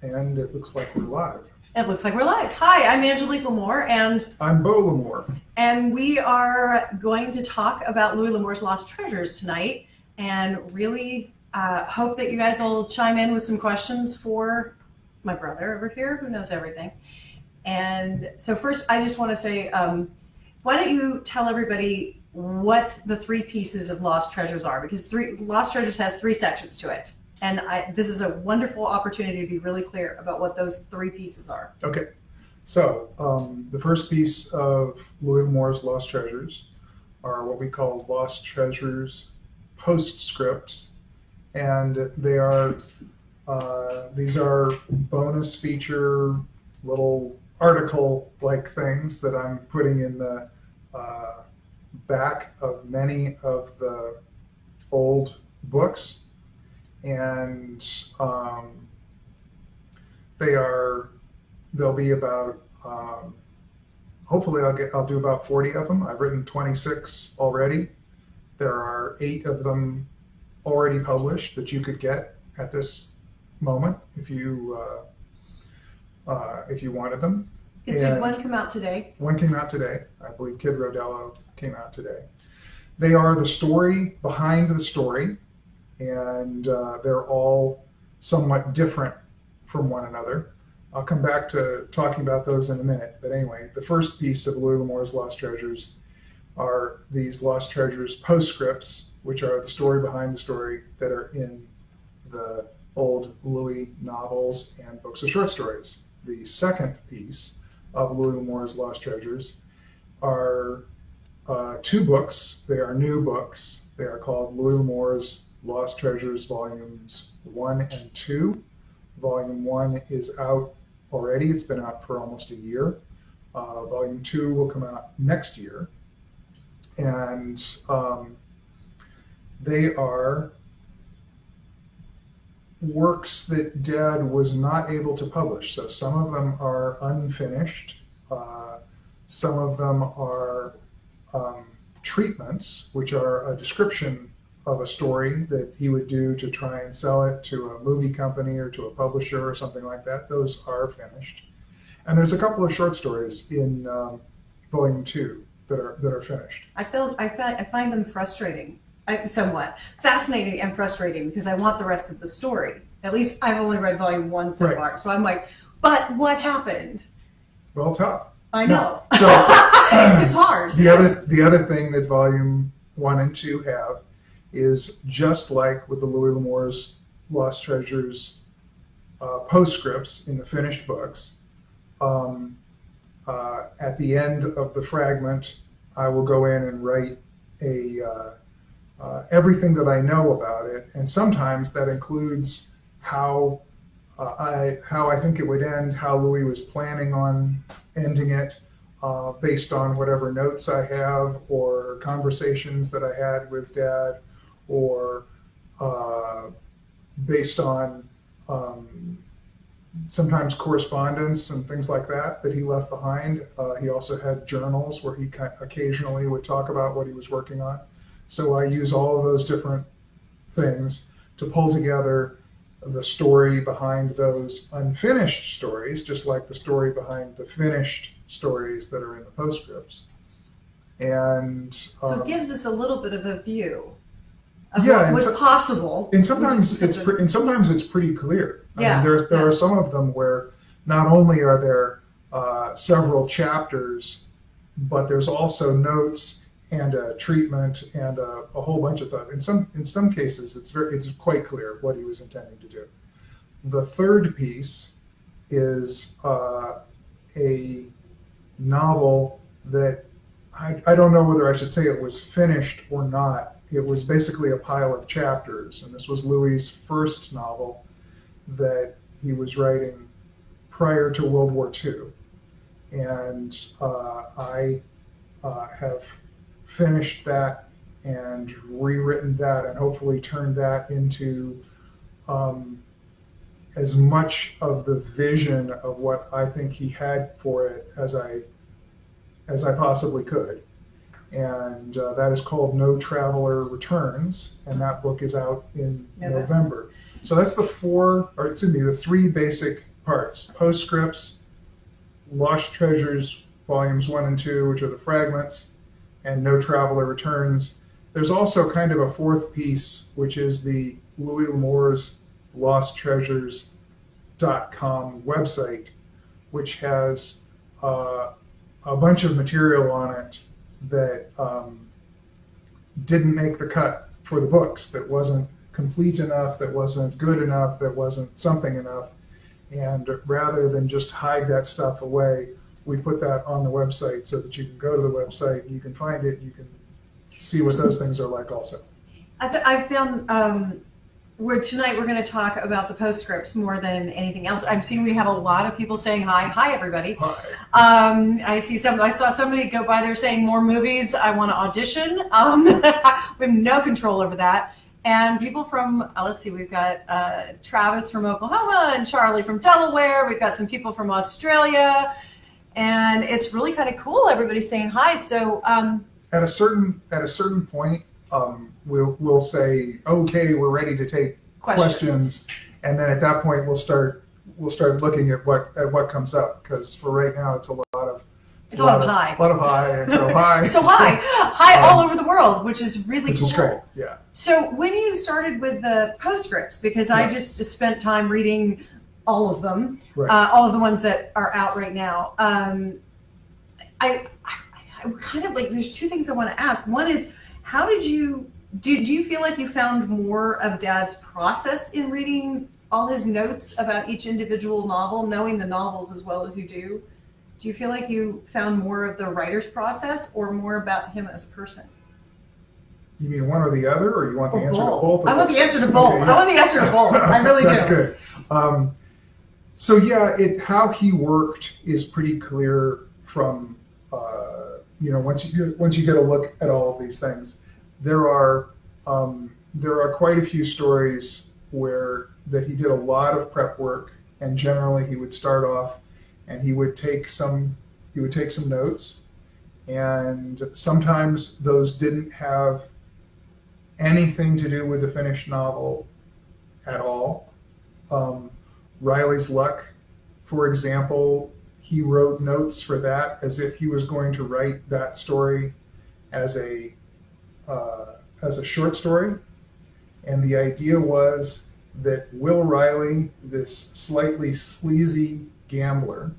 And it looks like we're live. It looks like we're live. Hi, I'm Angelique LAmours, and I'm Beau LAmours. we are going to talk about LAmours' Lost Treasures tonight, and really hope that you guys will chime in with some questions for my brother over here, who knows everything. And so first, I just want to say, why don't you tell everybody what the three pieces of Lost Treasures are? Because Lost Treasures has three sections to it. And this is a wonderful opportunity to be really clear about what those three pieces are. Okay, so the first piece of LAmours' Lost Treasures are what we call Lost Treasures postscripts, and they are these are bonus feature little article-like things that I'm putting in the back of many of the old books. And they'll be about hopefully I'll do about 40 of them. I've written 26 already. There are 8 of them already published that you could get at this moment if you wanted them. Did one come out today? One came out today. I believe Kid Rodello came out today. They are the story behind the story, and they're all somewhat different from one another. I'll come back to talking about those in a minute. But anyway, the first piece of LAmours' Lost Treasures are these Lost Treasures postscripts, which are the story behind the story that are in the old Louis novels and books of short stories. The second piece of LAmours' Lost Treasures are 2 books. They are new books. They are called LAmours' Lost Treasures Volumes 1 and 2. Volume 1 is out already. It's been out for almost a year. Volume 2 will come out next year. And they are works that Dad was not able to publish. So some of them are unfinished. Some of them are treatments, which are a description of a story that he would do to try and sell it to a movie company or to a publisher or something like that. Those are finished. And there's a couple of short stories in Volume 2 that are finished. I find them frustrating, somewhat fascinating and frustrating, because I want the rest of the story. At least I've only read Volume 1 so far, so I'm like, but what happened? Well, tough. I know. No. So it's hard. The other thing that Volume 1 and 2 have is, just like with the LAmours' Lost Treasures postscripts in the finished books, at the end of the fragment, I will go in and write everything that I know about it, and sometimes that includes how I think it would end, how Louis was planning on ending it, based on whatever notes I have or conversations that I had with Dad, or based on sometimes correspondence and things like that he left behind. He also had journals where he occasionally would talk about what he was working on. So I use all of those different things to pull together the story behind those unfinished stories, just like the story behind the finished stories that are in the postscripts. And so it gives us a little bit of a view of what was possible. And sometimes it's pretty clear. Yeah. I mean, there are some of them where not only are there several chapters, but there's also notes and a treatment and a whole bunch of stuff. In some cases, it's quite clear what he was intending to do. The third piece is a novel that I don't know whether I should say it was finished or not. It was basically a pile of chapters, and this was Louis's first novel that he was writing prior to World War II. And I have finished that and rewritten that, and hopefully turned that into as much of the vision of what I think he had for it as I possibly could. And that is called No Traveler Returns, and that book is out in November. So that's the the three basic parts: postscripts, Lost Treasures volumes 1 and 2, which are the fragments, and No Traveler Returns. There's also kind of a fourth piece, which is the LAmours LostTreasures.com website, which has a bunch of material on it that didn't make the cut for the books, that wasn't complete enough, that wasn't good enough, that wasn't something enough. And rather than just hide that stuff away, we put that on the website so that you can go to the website, you can find it, you can see what those things are like also. I found tonight we're going to talk about the postscripts more than anything else. I'm seeing we have a lot of people saying hi. Hi, everybody. Hi. I saw somebody go by there saying more movies. I want to audition. We have no control over that. And people from, let's see, we've got Travis from Oklahoma and Charlie from Delaware. We've got some people from Australia. And it's really kind of cool. Everybody's saying hi. So at a certain point, we'll say, okay, we're ready to take questions. And then at that point, we'll start looking at what comes up. Because for right now, it's a lot of hi. A lot of hi. And so hi. So hi all over the world, which is really cool. Which is great, yeah. So when you started with the postscripts, because I just spent time reading all of them, right. All of the ones that are out right now. I kind of like, there's two things I want to ask. One is, how did you, do you feel like you found more of Dad's process in reading all his notes about each individual novel, knowing the novels as well as you do? Do you feel like you found more of the writer's process or more about him as a person? You mean one or the other, or you want the answer to both? I want the answer to both. Okay, yeah. I want the answer to both. I really do. That's good. So yeah, how he worked is pretty clear from once you get a look at all of these things. There are quite a few stories that he did a lot of prep work, and generally he would start off and he would take some notes, and sometimes those didn't have anything to do with the finished novel at all. Riley's Luck, for example, he wrote notes for that as if he was going to write that story as a short story. And the idea was that Will Riley, this slightly sleazy gambler,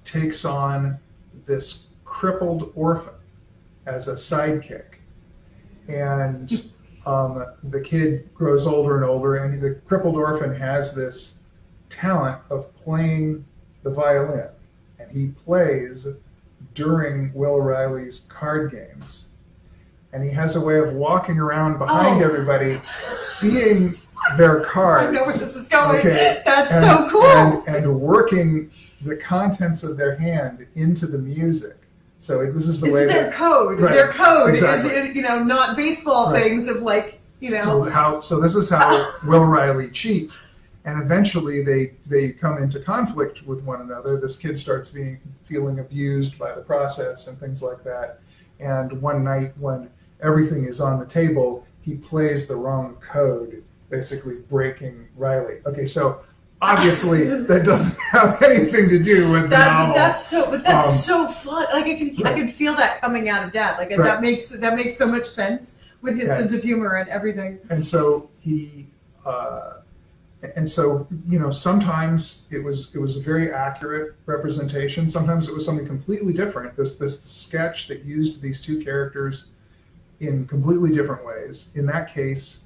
takes on this crippled orphan as a sidekick. And the kid grows older and older, and the crippled orphan has this talent of playing the violin. And he plays during Will Riley's card games. And he has a way of walking around behind everybody, seeing their cards. I know where this is going. Okay? That's so cool. And working the contents of their hand into the music. So this is the way their code. Right. Their code is not baseball things of like, So this is how Will Riley cheats. And eventually they come into conflict with one another. This kid starts feeling abused by the process and things like that. And one night when everything is on the table, he plays the wrong code, basically breaking Riley. Okay, so obviously that doesn't have anything to do with the novel. That's so fun. Like I can feel that coming out of Dad. Like that makes so much sense with his sense of humor and everything. And so sometimes it was a very accurate representation. Sometimes it was something completely different. This sketch that used these two characters in completely different ways. In that case,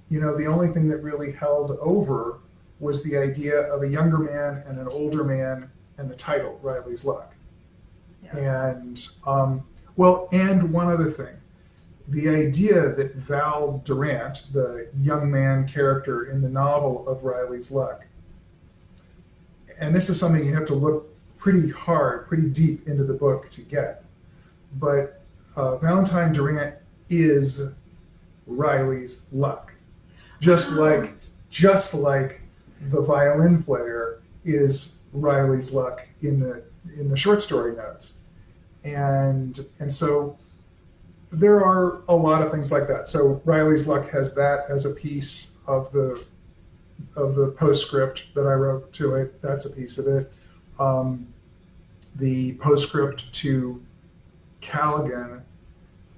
the only thing that really held over was the idea of a younger man and an older man and the title, Riley's Luck. Yeah. And and one other thing. The idea that Val Durant, the young man character in the novel of Riley's Luck, and this is something you have to look pretty deep into the book to get, but Valentine Durant is Riley's Luck. Just like the violin player is Riley's Luck in the short story notes. And so there are a lot of things like that. So Riley's Luck has that as a piece of the postscript that I wrote to it. That's a piece of it. The postscript to Callaghan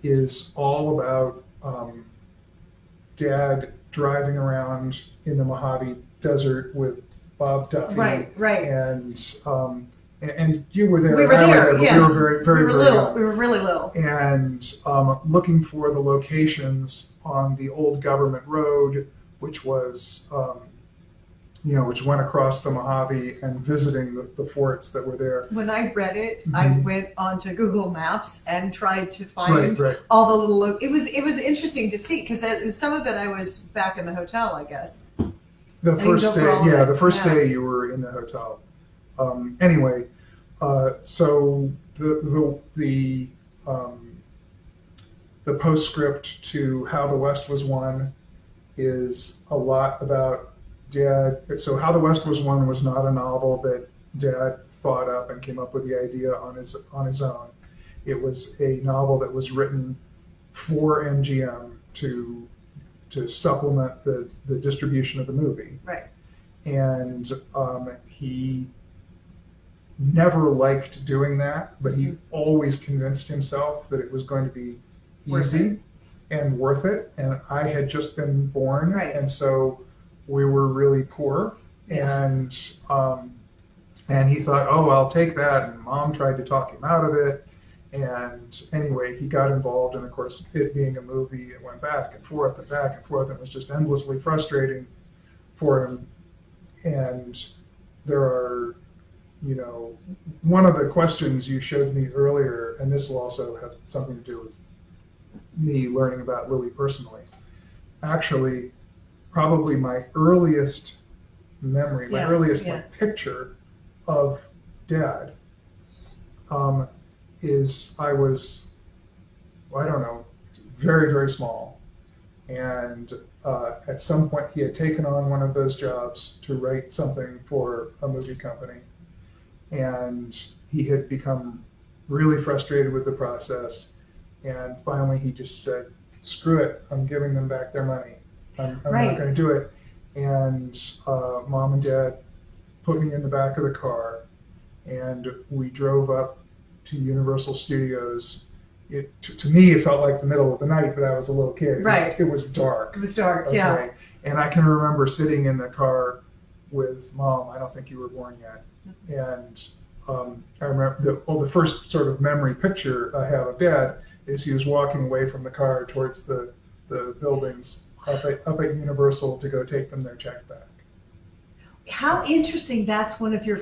is all about Dad driving around in the Mojave Desert with Bob Duffy. Right. And you were there. We were there. Yes. We were very, very, we were very little. young. We were really little. And looking for the locations on the old government road, which was, which went across the Mojave, and visiting the forts that were there. When I read it, Mm-hmm. I went onto Google Maps and tried to find Right. all the little. It was interesting to see because some of it I was back in the hotel, I guess. The first day, the first Yeah. day you were in the hotel. Anyway, so the postscript to How the West Was Won is a lot about Dad. So How the West Was Won was not a novel that Dad thought up and came up with the idea on his own. It was a novel that was written for MGM to supplement the distribution of the movie. Right. And he never liked doing that, but he always convinced himself that it was going to be easy and worth it. And I had just been born, Right. and so we were really poor. And he thought, oh, I'll take that. And Mom tried to talk him out of it. And anyway, he got involved, and of course, it being a movie, it went back and forth and back and forth, and it was just endlessly frustrating for him. And there are, one of the questions you showed me earlier, and this will also have something to do with me learning about Louis personally. Actually, probably my earliest memory, like, picture of Dad is I was, I don't know, very, very small. And at some point he had taken on one of those jobs to write something for a movie company. And he had become really frustrated with the process. And finally he just said, screw it, I'm giving them back their money. I'm not going to do it. And Mom and Dad put me in the back of the car, and we drove up to Universal Studios. To me, it felt like the middle of the night, but I was a little kid. Right. It was dark. It was dark, Okay. yeah. And I can remember sitting in the car with Mom. I don't think you were born yet. And I remember the first sort of memory picture I have of Dad is he was walking away from the car towards the buildings up at Universal to go take them their check back. How interesting! That's one of your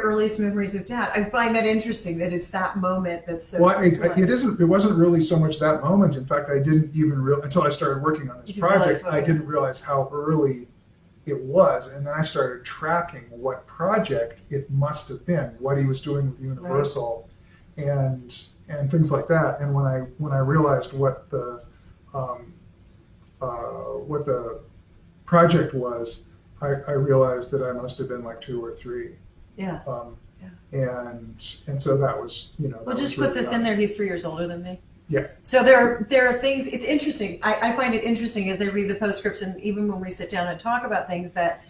earliest memories of Dad. I find that interesting that it's that moment that's so. Well, it wasn't really so much that moment. In fact, I didn't even until I started working on this project. I didn't realize how early it was, and then I started tracking what project it must have been, what he was doing with Universal, and things like that. And when I realized what the project was, I realized that I must have been like 2 or 3. Yeah. And so that was, We'll just put this in there. He's 3 years older than me. Yeah. So there are things. It's interesting. I find it interesting as I read the postscripts, and even when we sit down and talk about things, that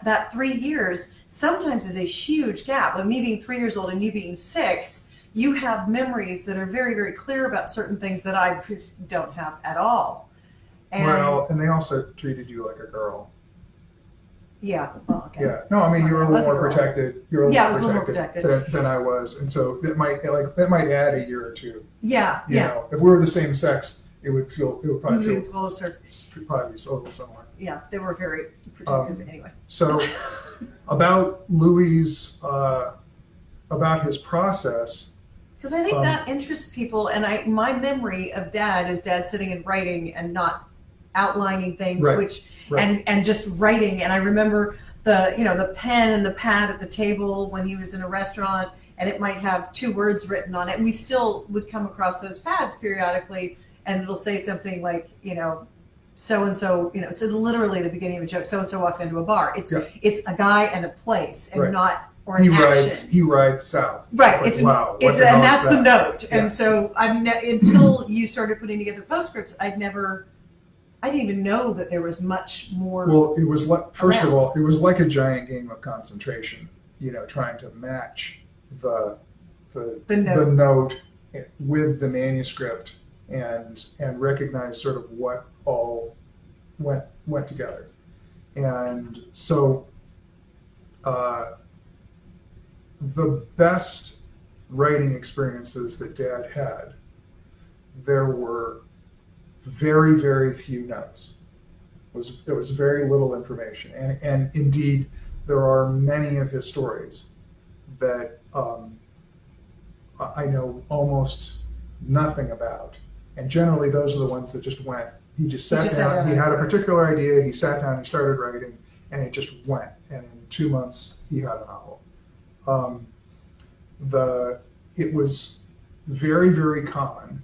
that 3 years sometimes is a huge gap. Like me being 3 years old and you being 6, you have memories that are very, very clear about certain things that I just don't have at all. And they also treated you like a girl. Yeah. Well, okay. Yeah. No, I mean, you were a little more protected. You were a little more protected than I was, and so that might add a year or two. Yeah. If we were the same sex, it would probably feel closer. Probably a little similar. Yeah, they were very protective anyway. So, about Louis, about his process. Because I think that interests people, and my memory of Dad is Dad sitting and writing and not outlining things, and just writing. And I remember the pen and the pad at the table when he was in a restaurant, and it might have 2 words written on it. And we still would come across those pads periodically, and it'll say something like, so and so. It's literally the beginning of a joke. So and so walks into a bar. It's a guy and a place, and not or an action. He rides south. Right. It's like, wow. What It's the hell and is that's the that? note. Yeah. And so until you started putting together postscripts, I didn't even know that there was much more. Well, it was like, first of around. all, it was like a giant game of concentration, trying to match the note with the manuscript and recognize sort of what all went together. And so the best writing experiences that Dad had, there were very, very few notes. There was very little information. And indeed, there are many of his stories that I know almost nothing about. And generally, those are the ones that just went. He just sat down. He had a particular idea. He sat down. He started writing, and it just went. And in 2 months, he had a novel. It was very, very common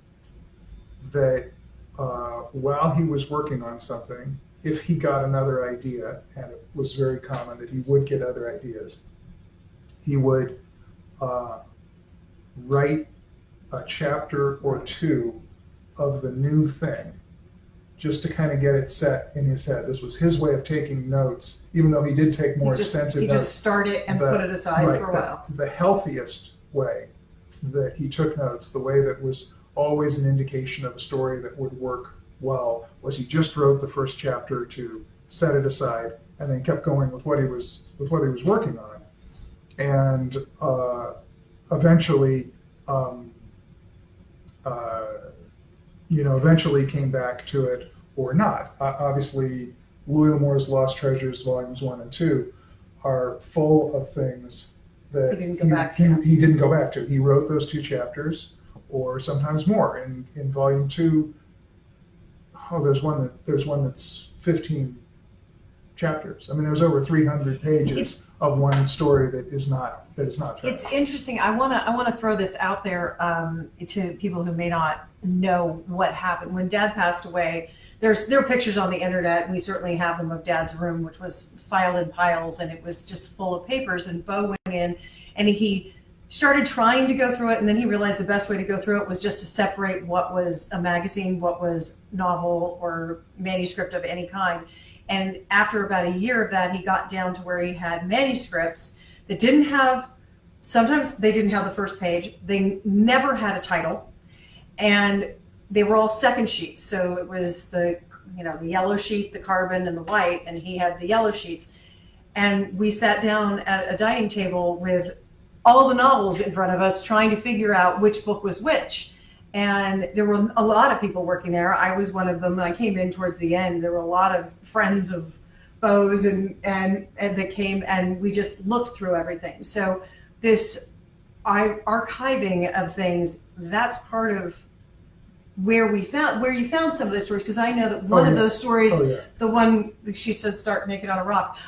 that while he was working on something, if he got another idea, and it was very common that he would get other ideas, he would write a chapter or two of the new thing just to kind of get it set in his head. This was his way of taking notes, even though he did take more extensive notes. He just started and put it aside for a while. The healthiest way that he took notes, the way that was always an indication of a story that would work well, was he just wrote the first chapter or two, set it aside, and then kept going with what he was working on. And eventually came back to it or not. Obviously, LAmours' Lost Treasures Volumes 1 and 2 are full of things that he didn't go back to. He wrote those 2 chapters, or sometimes more. In Volume 2, there's one that's 15 chapters. I mean, there's over 300 pages of one story that is not finished. It's interesting. I want to throw this out there to people who may not know what happened when Dad passed away. There are pictures on the internet. We certainly have them of Dad's room, which was filed in piles, and it was just full of papers. And Beau went in, and he started trying to go through it, and then he realized the best way to go through it was just to separate what was a magazine, what was novel or manuscript of any kind. And after about a year of that, he got down to where he had manuscripts that sometimes they didn't have the first page. They never had a title, and they were all second sheets. So it was the yellow sheet, the carbon, and the white, and he had the yellow sheets. And we sat down at a dining table with all the novels in front of us, trying to figure out which book was which. And there were a lot of people working there. I was one of them. I came in towards the end. There were a lot of friends of Beau's and that came, and we just looked through everything. So this archiving of things, that's part of where you found some of those stories, because I know that one of those stories, the one she said start naked on a rock,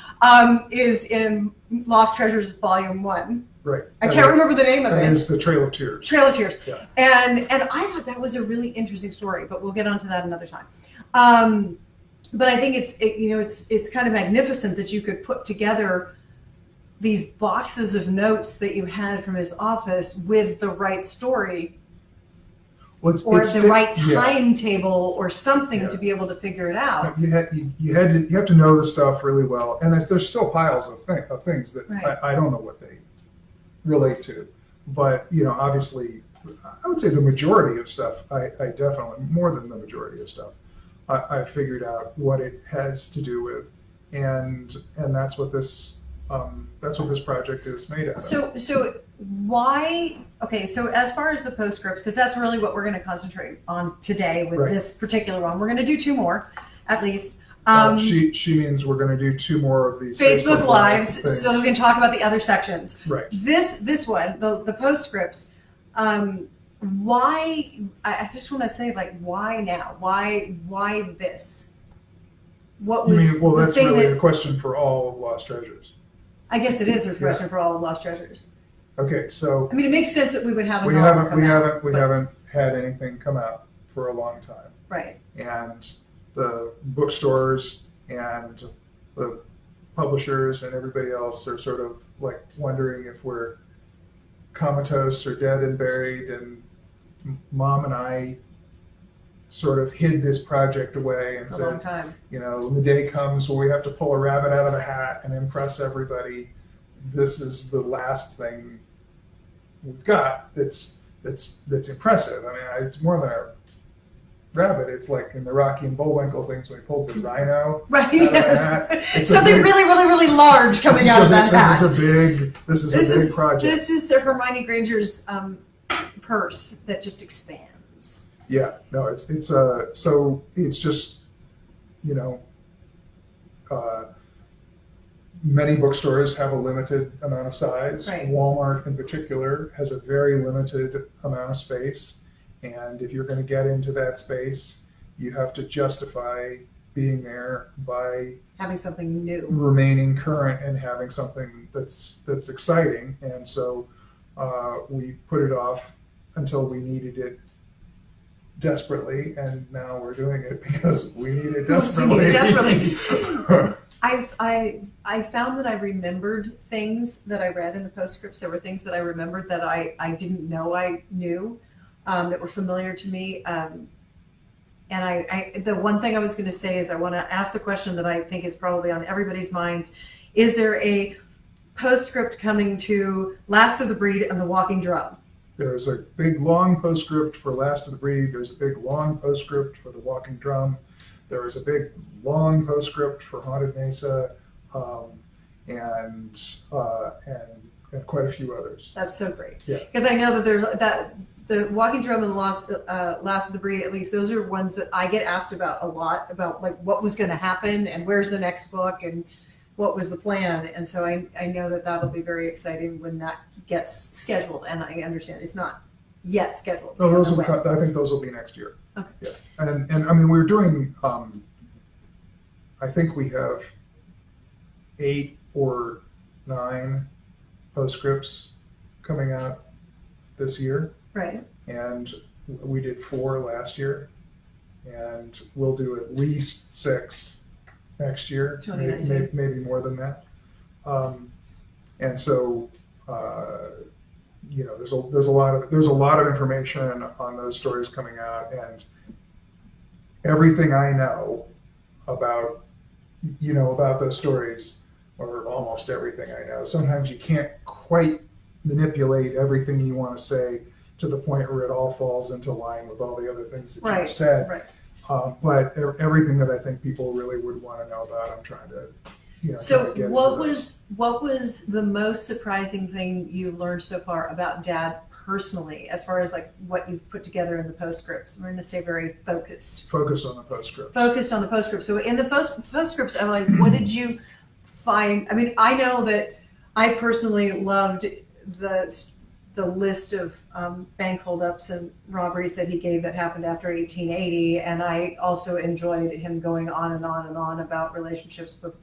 is in Lost Treasures Volume 1. Right. I can't remember the name of it. That is the Trail of Tears. Trail of Tears. Yeah. And I thought that was a really interesting story, but we'll get onto that another time. But I think it's kind of magnificent that you could put together these boxes of notes that you had from his office with the right story, or the right timetable or something to be able to figure it out. You have to know the stuff really well, and there's still piles of things that I don't know what they relate to, but obviously, I would say the majority of stuff, I definitely, more than the majority of stuff, I figured out what it has to do with, and that's what this project is made out of. So why? Okay, so as far as the postscripts, because that's really what we're going to concentrate on today with this particular one. We're going to do 2 more, at least. She means we're going to do 2 more of these Facebook Lives, so we can talk about the other sections. Right. This one, the postscripts. Why? I just want to say, why now? Why this? What was? That's really a question for all of Lost Treasures. I guess it is a question for all of Lost Treasures. Okay, so it makes sense that we would have a novel come out. We haven't had anything come out for a long time. Right. And the bookstores and the publishers and everybody else are sort of like wondering if we're comatose or dead and buried. And Mom and I sort of hid this project away and For a long said, time. when the day comes where we have to pull a rabbit out of a hat and impress everybody, this is the last thing we've got that's impressive. I mean, it's more than a rabbit. It's like in the Rocky and Bullwinkle things when we pulled the rhino Right. out of a hat. It's Something really, really, really large coming out of that hat. This is a big project. This is Hermione Granger's purse that just expands. Yeah, no, it's so it's just, many bookstores have a limited amount of size. Right. Walmart in particular has a very limited amount of space. And if you're going to get into that space, you have to justify being there by Having something new. remaining current and having something that's exciting. And so we put it off until we needed it desperately, and now we're doing it because we need it desperately. I found that I remembered things that I read in the postscripts. There were things that I remembered that I didn't know I knew, that were familiar to me. And the one thing I was going to say is I want to ask the question that I think is probably on everybody's minds. Is there a postscript coming to Last of the Breed and the Walking Drum? There's a big long postscript for Last of the Breed. There's a big long postscript for The Walking Drum. There is a big long postscript for Haunted Mesa, and quite a few others. That's so great. Yeah. Because I know that there's the Walking Drum and the Last of the Breed, at least those are ones that I get asked about a lot, about like what was going to happen and where's the next book and what was the plan. And so I know that that'll be very exciting when that gets scheduled. And I understand it's not yet scheduled. No, I think those will be next year. Okay. Yeah, and I mean we're doing. I think we have 8 or 9 postscripts coming out this year. Right. And we did 4 last year, and we'll do at least 6 next year, maybe more than that. And so, there's a lot of information on those stories coming out, and everything I know about those stories, or almost everything I know. Sometimes you can't quite manipulate everything you want to say to the point where it all falls into line with all the other things that you've said. Right. But everything that I think people really would want to know about, I'm trying to, So get what was the most surprising thing you've learned so far about Dad personally, as far as like what you've put together in the postscripts? We're going to stay very focused. Focused on the postscript. Focused on the postscript. So in the postscripts, I'm like, what did you find? I mean, I know that I personally loved the list of bank holdups and robberies that he gave that happened after 1880, and I also enjoyed him going on and on and on about relationships, but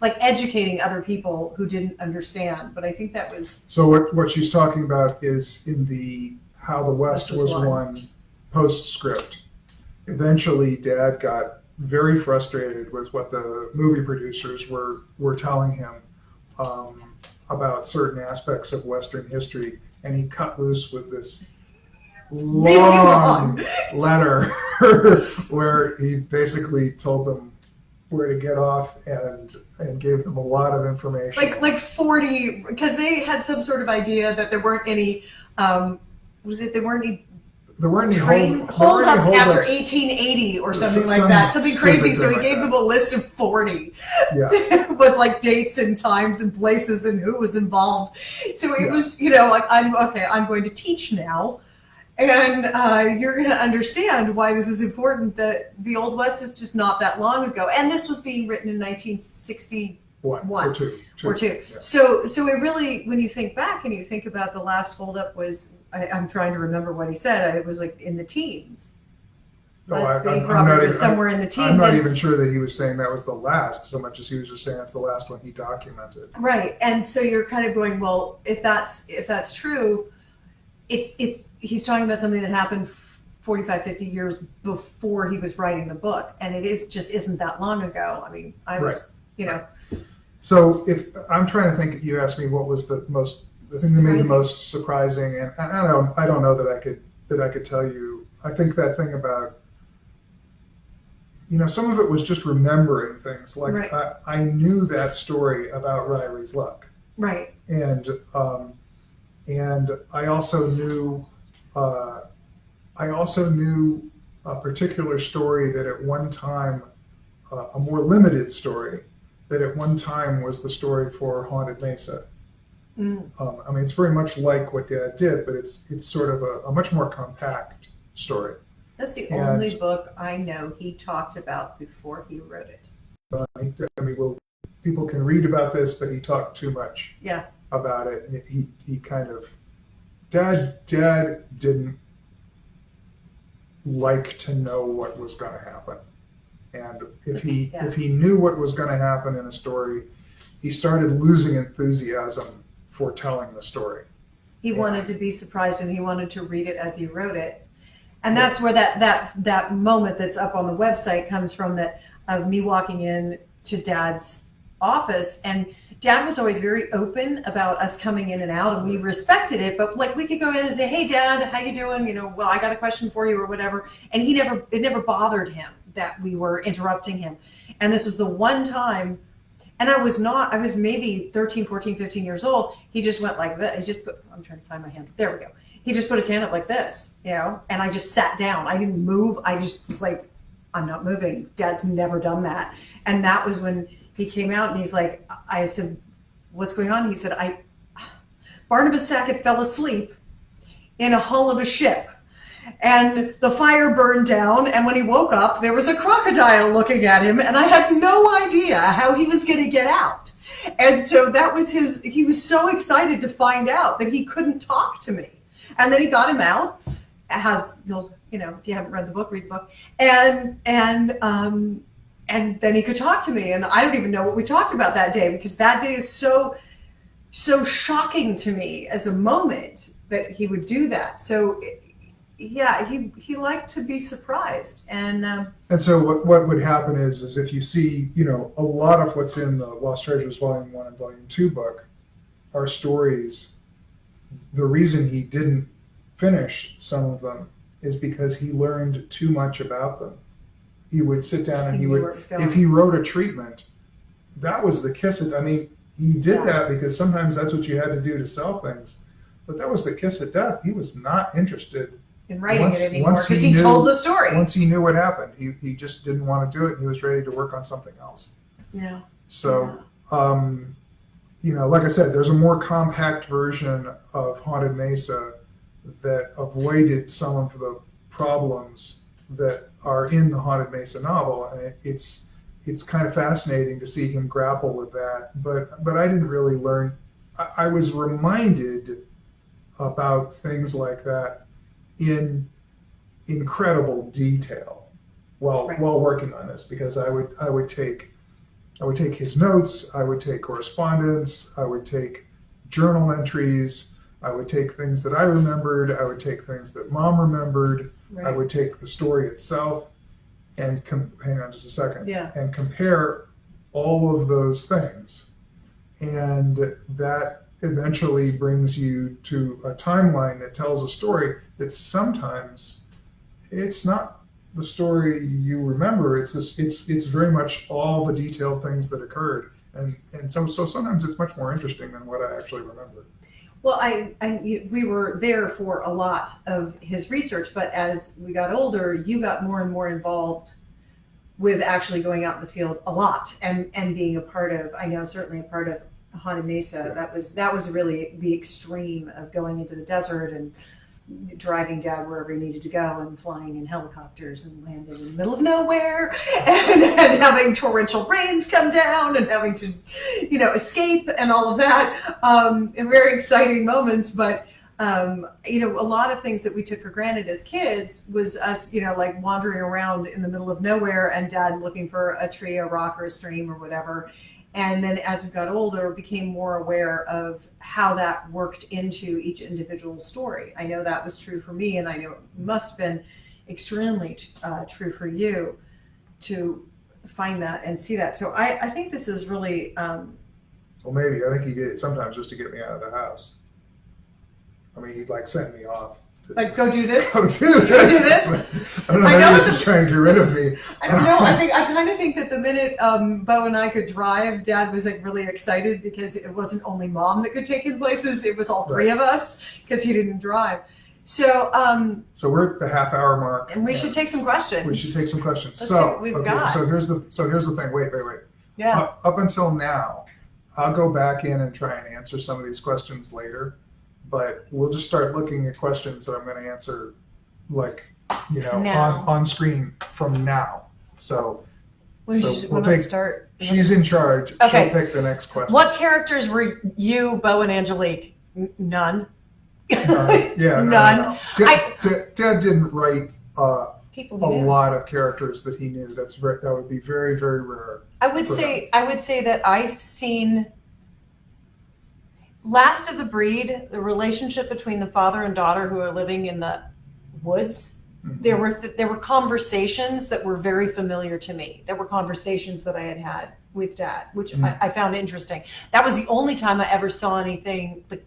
like educating other people who didn't understand. But I think that was so. What she's talking about is in the How the West Was Won postscript. Eventually, Dad got very frustrated with what the movie producers were telling him about certain aspects of Western history. And he cut loose with this long letter where he basically told them where to get off and gave them a lot of information. Like 40, because they had some sort of idea that there weren't any, there weren't any holdups after 1880 or something like that. Something crazy. So he gave them a list of 40 with like dates and times and places and who was involved. So it was, like, I'm going to teach now. And you're going to understand why this is important, that the Old West is just not that long ago. And this was being written in 1961 or two. Yeah. So it really, when you think back and you think about the last holdup was, I'm trying to remember what he said. It was like in the teens. Last bank robbery was somewhere in the teens. I'm not even sure that he was saying that was the last, so much as he was just saying it's the last one he documented. Right, and so you're kind of going, well, if that's true, he's talking about something that happened 45, 50 years before he was writing the book, and it isn't that long ago. I mean, I was, So if I'm trying to think, you asked me what was the thing that made the Surprising. most surprising, and I don't know that I could tell you. I think that thing about, some of it was just remembering things. Like Right. I knew that story about Riley's luck, Right. and I also knew uh, a particular story that at one time, a more limited story, that at one time was the story for Haunted Mesa. Mm. I mean, it's very much like what Dad did, but it's sort of a much more compact story. That's the And only book I know he talked about before he wrote it. I mean, people can read about this, but he talked too much Yeah. about it. And he kind of, Dad didn't like to know what was going to happen. And if he knew what was going to happen in a story, he started losing enthusiasm for telling the story. He wanted to be surprised, and he wanted to read it as he wrote it. And that's where that moment that's up on the website comes from, that of me walking in to Dad's office, and Dad was always very open about us coming in and out, and we respected it. But like, we could go in and say, "Hey, Dad, how you doing? Well, I got a question for you," or whatever. And it never bothered him that we were interrupting him. And this was the one time, and I was maybe 13, 14, 15 years old. He just went like this. I'm trying to find my hand. There we go. He just put his hand up like this, and I just sat down. I didn't move. I just was like, I'm not moving. Dad's never done that. And that was when he came out, and he's like, I said, "What's going on?" He said, Barnabas Sackett fell asleep in a hull of a ship, and the fire burned down. And when he woke up, there was a crocodile looking at him, and I had no idea how he was going to get out. And so that was he was so excited to find out that he couldn't talk to me. And then he got him out. It has, if you haven't read the book, read the book. And then he could talk to me. And I don't even know what we talked about that day, because that day is so shocking to me as a moment that he would do that. So yeah, he liked to be surprised. And so what would happen is if you see, a lot of what's in the Lost Treasures Volume 1 and Volume 2 book are stories. The reason he didn't finish some of them is because he learned too much about them. He would sit down and if he wrote a treatment, that was the kiss of, he did that because sometimes that's what you had to do to sell things, but that was the kiss of death. He was not interested in writing it anymore, because he told the story. Once he knew what happened, he just didn't want to do it, and he was ready to work on something else. Yeah. So, like I said, there's a more compact version of Haunted Mesa that avoided some of the problems that are in the Haunted Mesa novel, and it's kind of fascinating to see him grapple with that. But I didn't really learn. I was reminded about things like that in incredible detail while working on this, because I would take his notes, I would take correspondence, I would take journal entries, I would take things that I remembered, I would take things that Mom remembered, I would take the story itself and hang on just a second, and compare all of those things. And that eventually brings you to a timeline that tells a story that sometimes it's not the story you remember. It's very much all the detailed things that occurred, and so sometimes it's much more interesting than what I actually remember. Well, we were there for a lot of his research, but as we got older, you got more and more involved with actually going out in the field a lot and being a part of, I know certainly a part of Haunted Mesa. That was really the extreme of going into the desert and driving Dad wherever he needed to go, and flying in helicopters and landing in the middle of nowhere, and having torrential rains come down and having to, escape and all of that. Very exciting moments, but a lot of things that we took for granted as kids was us, like wandering around in the middle of nowhere and Dad looking for a tree, a rock, or a stream or whatever. And then as we got older, became more aware of how that worked into each individual story. I know that was true for me, and I know it must have been extremely true for you to find that and see that. So I think this is really Well, maybe. I think he did it sometimes just to get me out of the house. I mean, he'd like send me off. Like, go do this. Go do Go do this. this. I don't know. Maybe he was just trying to get rid of me. I don't know. I kind of think that the minute Beau and I could drive, Dad was like really excited because it wasn't only Mom that could take him places; it was all three of us because he didn't drive. So, so we're at the half-hour mark, and we should take some questions. We should take some questions. Let's see what we've got. So here's the thing. Wait. Yeah. Up until now, I'll go back in and try and answer some of these questions later, but we'll just start looking at questions that I'm going to answer, like, Now. on screen from now. So we'll take. start. She's in charge. Okay. She'll pick the next question. What characters were you, Beau, and Angelique? None. Yeah. None. Dad didn't write People a knew. lot of characters that he knew. That would be very, very rare. I would say that I've seen Last of the Breed, the relationship between the father and daughter who are living in the woods. Mhm. There were conversations that were very familiar to me. There were conversations that I had with Dad, which I found interesting. That was the only time I ever saw anything like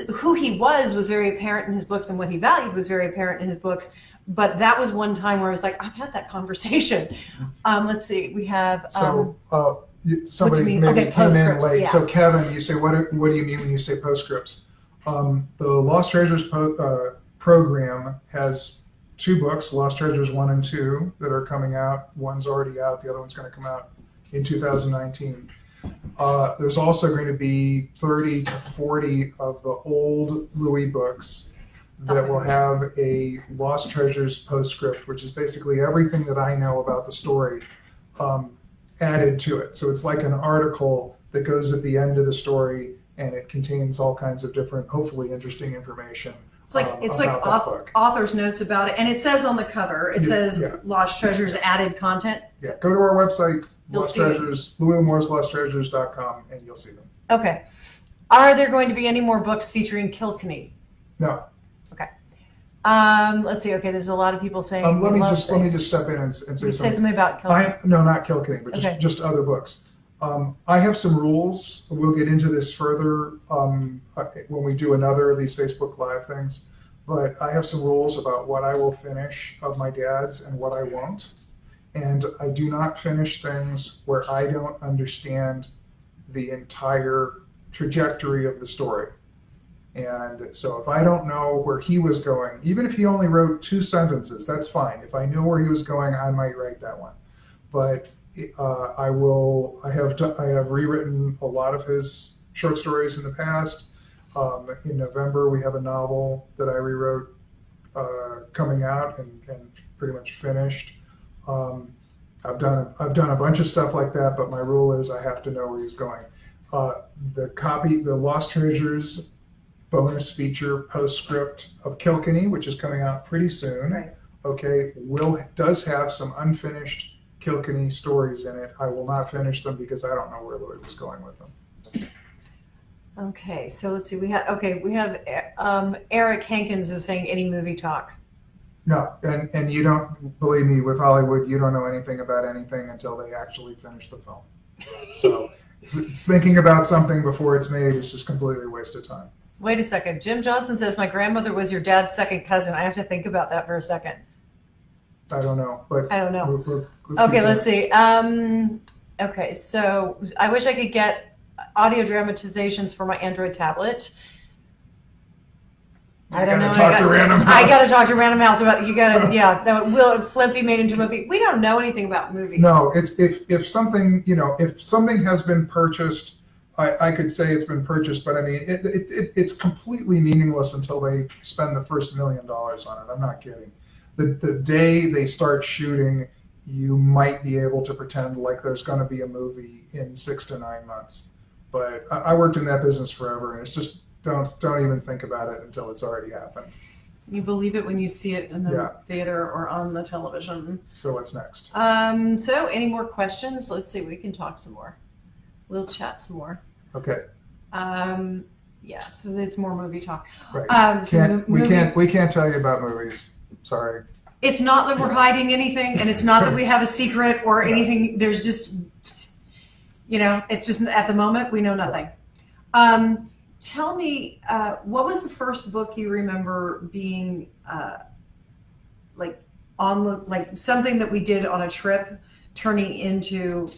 who he was very apparent in his books, and what he valued was very apparent in his books. But that was one time where I was like, I've had that conversation. Let's see, we have. Somebody mean? maybe Okay, came in postscripts, late. yeah. So Kevin, you say, what do you mean when you say postscripts? The Lost Treasures program has 2 books, Lost Treasures 1 and 2, that are coming out. One's already out. The other one's going to come out in 2019. There's also going to be 30 to 40 of the old Louis books that will have a Lost Treasures postscript, which is basically everything that I know about the story added to it. So it's like an article that goes at the end of the story, and it contains all kinds of different, hopefully interesting information. It's like about that book. author's notes about it, and it says on the cover, it says Lost Treasures added content. Yeah, go to our website, You'll Lost see them. Treasures, LAmours, and you'll see them. Okay. Are there going to be any more books featuring Kilkenny? No, Let's see. Okay, there's a lot of people saying. let me just step in and say Say something. something about Kilkenny. No, not Kilkenny, but Okay. just other books. I have some rules. We'll get into this further when we do another of these Facebook Live things. But I have some rules about what I will finish of my dad's and what I won't. And I do not finish things where I don't understand the entire trajectory of the story. And so if I don't know where he was going, even if he only wrote 2 sentences, that's fine. If I knew where he was going, I might write that one. But I have rewritten a lot of his short stories in the past. In November, we have a novel that I rewrote coming out and pretty much finished. I've done a bunch of stuff like that, but my rule is I have to know where he's going. The Lost Treasures bonus feature postscript of Kilkenny, which is coming out pretty soon. Right. Okay, does have some unfinished Kilkenny stories in it. I will not finish them because I don't know where Louis was going with them. Okay, so let's see. We have Eric Hankins is saying any movie talk. No, and you don't believe me with Hollywood. You don't know anything about anything until they actually finish the film. So thinking about something before it's made is just completely a waste of time. Wait a second. Jim Johnson says my grandmother was your dad's second cousin. I have to think about that for a second. I don't know, but I don't know. let's see. Okay, so I wish I could get audio dramatizations for my Android tablet. I don't know. Talk to Random House. I got to talk to Random House about you. Got to will Flip be made into a movie? We don't know anything about movies. No, it's if something has been purchased, I could say it's been purchased, but I mean it's completely meaningless until they spend the first $1 million on it. I'm not kidding. The day they start shooting, you might be able to pretend like there's going to be a movie in 6 to 9 months. But I worked in that business forever, and it's just don't even think about it until it's already happened. You believe it when you see it in the theater or on the television. So what's next? So any more questions? Let's see. We can talk some more. We'll chat some more. Okay. Yeah. So there's more movie talk. Right. We can't tell you about movies. Sorry. It's not that we're hiding anything, and it's not that we have a secret or anything. There's just You know, it's just at the moment we know nothing. Tell me, what was the first book you remember being like on the like something that we did on a trip turning into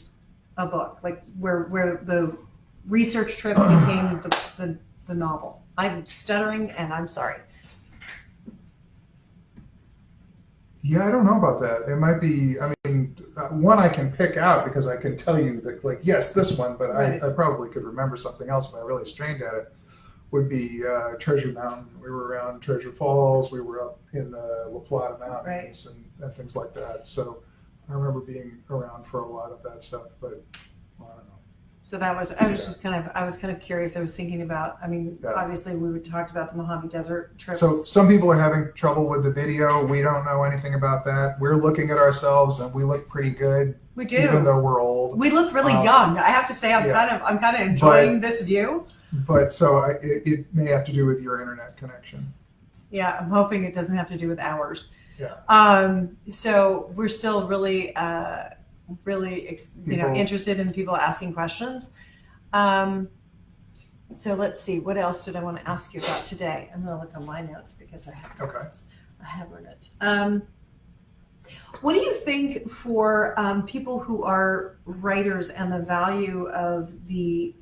a book, like where the research trip became the novel? I'm stuttering and I'm sorry. Yeah, I don't know about that. It might be, I mean, one I can pick out because I can tell you that, like, yes, this one, but Right. I probably could remember something else if I really strained at it, would be Treasure Mountain. We were around Treasure Falls. We were up in the La Plata Mountains and things like that. So I remember being around for a lot of that stuff, but I don't know. So that was, I was just I was kind of curious. I was thinking about, I mean, obviously we talked about the Mojave Desert trips. So some people are having trouble with the video. We don't know anything about that. We're looking at ourselves and we look pretty good. We do. Even though we're old. We look really young. I have to say, I'm kind of enjoying this view. But so it may have to do with your internet connection. Yeah, I'm hoping it doesn't have to do with ours. Yeah. So we're still really, interested in people asking questions. So let's see, what else did I want to ask you about today? I'm going to look on my notes because I have notes. I have more notes. What do you think for people who are writers and the value of the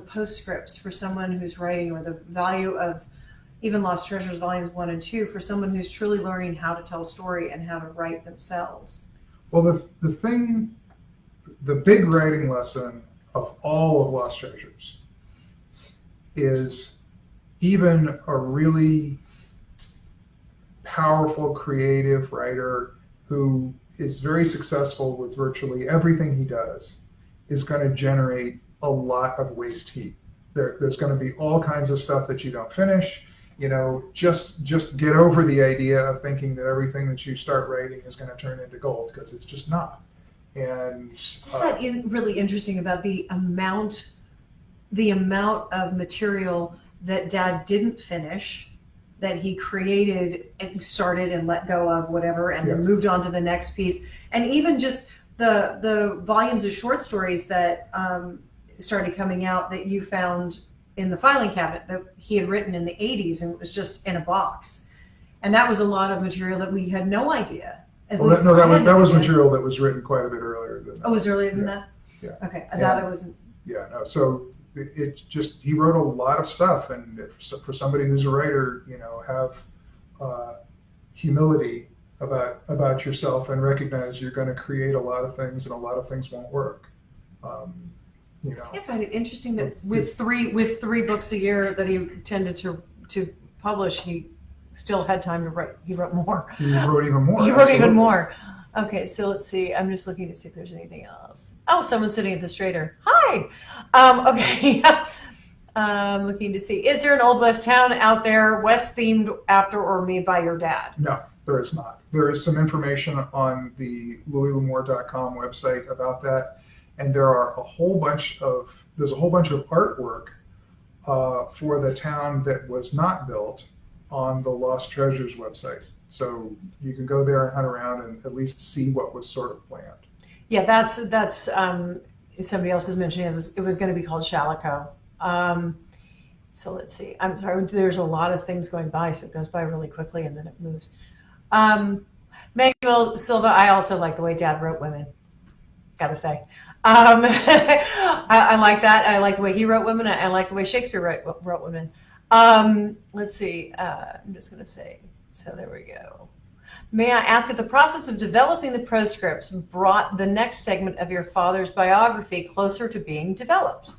postscripts for someone who's writing, or the value of even Lost Treasures Volumes 1 and 2 for someone who's truly learning how to tell a story and how to write themselves? Well, the big writing lesson of all of Lost Treasures is even a really powerful, creative writer who is very successful with virtually everything he does is going to generate a lot of waste heat. There's going to be all kinds of stuff that you don't finish. You know, just get over the idea of thinking that everything that you start writing is going to turn into gold, because it's just not. And What's that really interesting about the amount of material that Dad didn't finish, that he created and started and let go of, whatever, and then moved on to the next piece, and even just the volumes of short stories that started coming out that you found in the filing cabinet that he had written in the 80s, and it was just in a box. And that was a lot of material that we had no idea. that was material that was written quite a bit earlier than that. Oh, it was earlier than that? Yeah. Okay, I thought it wasn't. Yeah, no. So he wrote a lot of stuff, and for somebody who's a writer, you know, have humility about yourself and recognize you're going to create a lot of things, and a lot of things won't work. You know, I find it interesting that with three books a year that he tended to publish, he still had time to write. He wrote more. He wrote even more. He wrote even more. Okay, so let's see. I'm just looking to see if there's anything else. Oh, someone's sitting at the Strader. Hi. Okay. I'm looking to see. Is there an Old West town out there, West themed after or made by your dad? No, there is not. There is some information on the LouisLamours.com website about that. And there's a whole bunch of artwork for the town that was not built on the Lost Treasures website. So you can go there and hunt around and at least see what was sort of planned. Yeah, that's somebody else is mentioning it was going to be called Shalako. So let's see. I'm sorry. There's a lot of things going by, so it goes by really quickly and then it moves. Manuel Silva, I also like the way Dad wrote women. Gotta say. I like that. I like the way he wrote women. I like the way Shakespeare wrote women. Let's see. I'm just going to say, so there we go. May I ask if the process of developing the postscripts brought the next segment of your father's biography closer to being developed?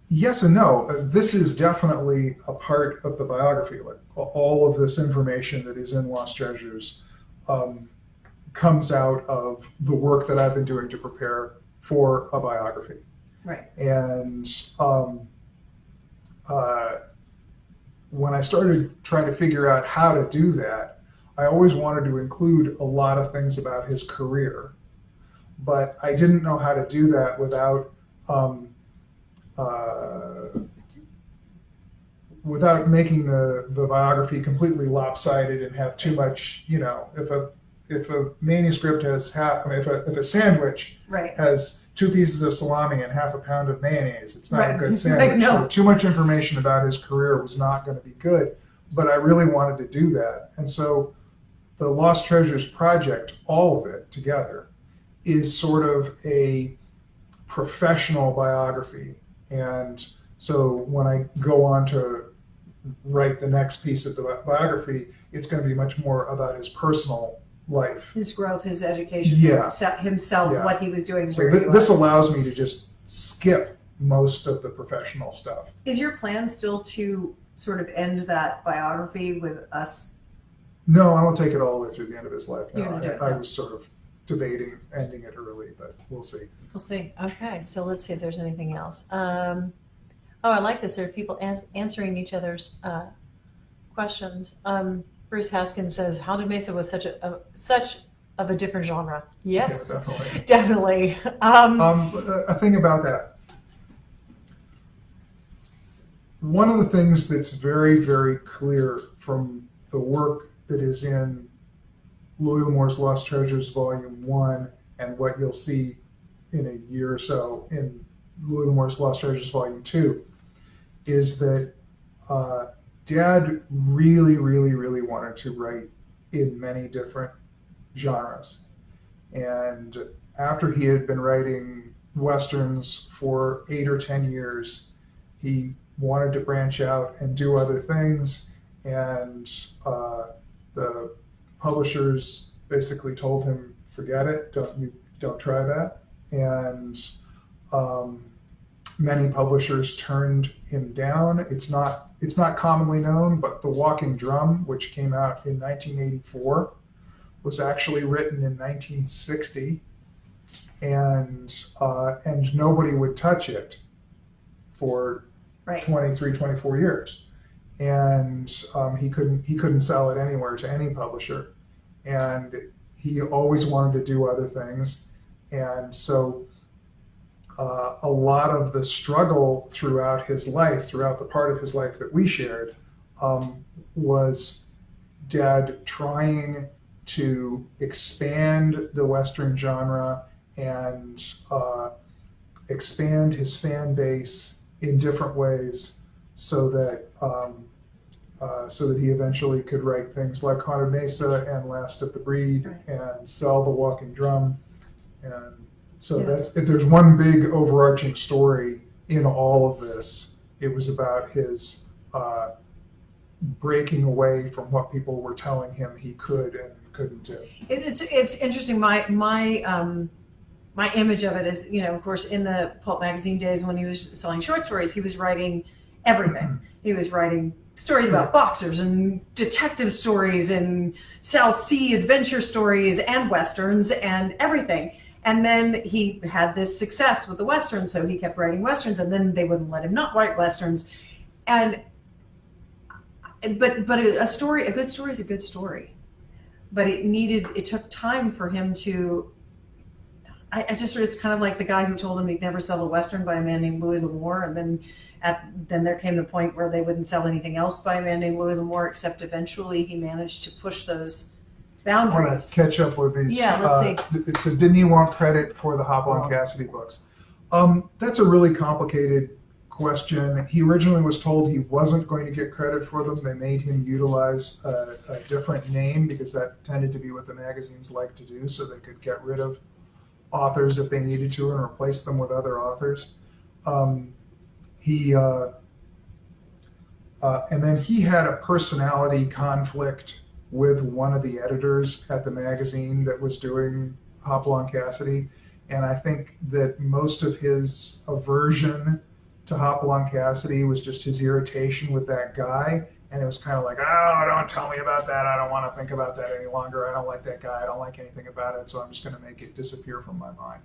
Yes and no. This is definitely a part of the biography. Like all of this information that is in Lost Treasures comes out of the work that I've been doing to prepare for a biography. Right. And when I started trying to figure out how to do that, I always wanted to include a lot of things about his career, but I didn't know how to do that without making the biography completely lopsided and have too much, you know, if a manuscript has if a sandwich Right. has 2 pieces of salami and half a pound of mayonnaise, it's not Right. a good sandwich. Right, no. So too much information about his career was not going to be good. But I really wanted to do that, and so the Lost Treasures project, all of it together, is sort of a professional biography. And so when I go on to write the next piece of the biography, it's going to be much more about his personal life. His growth, his education, Yeah. himself, Yeah. what he was doing, So where he this was. allows me to just skip most of the professional stuff. Is your plan still to sort of end that biography with us? No, I will take it all the way through the end of his life. You're No, gonna do it, I yeah. was sort of debating ending it early, but we'll see. We'll see. Okay, so let's see if there's anything else. I like this. There are people answering each other's questions. Bruce Haskins says, "How did Mesa was such of a different genre?" Yes, Yeah, definitely. a thing about that. One of the things that's very, very clear from the work that is in Louis L'Amours Lost Treasures Volume 1 and what you'll see in a year or so in Louis L'Amours Lost Treasures Volume 2 is that Dad really, really, really wanted to write in many different genres. And after he had been writing Westerns for 8 or 10 years, he wanted to branch out and do other things. And the publishers basically told him, forget it, don't try that. And many publishers turned him down. It's not commonly known, but The Walking Drum, which came out in 1984, was actually written in 1960, and nobody would touch it for Right. 23, 24 years. And he couldn't sell it anywhere to any publisher. And he always wanted to do other things. And so a lot of the struggle throughout his life, throughout the part of his life that we shared, was Dad trying to expand the Western genre and expand his fan base in different ways, so that he eventually could write things like Haunted Mesa and Last of the Breed, Right. and sell The Walking Drum. And so Yeah. that's, if there's one big overarching story in all of this, it was about his breaking away from what people were telling him he could and couldn't do. It's interesting. My image of it is, of course, in the Pulp Magazine days when he was selling short stories, he was writing everything. He was writing stories about boxers and detective stories and South Sea adventure stories and Westerns and everything. And then he had this success with the Westerns, so he kept writing Westerns, and then they wouldn't let him not write Westerns. But a good story is a good story. But it took time for him to. I just it's kind of like the guy who told him he'd never sell a Western by a man named Louis L'Amours, and then there came the point where they wouldn't sell anything else by a man named Louis L'Amours, except eventually he managed to push those I want boundaries. to catch up with these. Yeah, let's see. It said, didn't he want credit for the Hopalong Cassidy books? That's a really complicated question. He originally was told he wasn't going to get credit for them. They made him utilize a different name because that tended to be what the magazines like to do, so they could get rid of authors if they needed to and replace them with other authors. And then he had a personality conflict with one of the editors at the magazine that was doing Hopalong Cassidy. And I think that most of his aversion to Hopalong Cassidy was just his irritation with that guy. And it was kind of like, oh, don't tell me about that. I don't want to think about that any longer. I don't like that guy. I don't like anything about it. So I'm just going to make it disappear from my mind.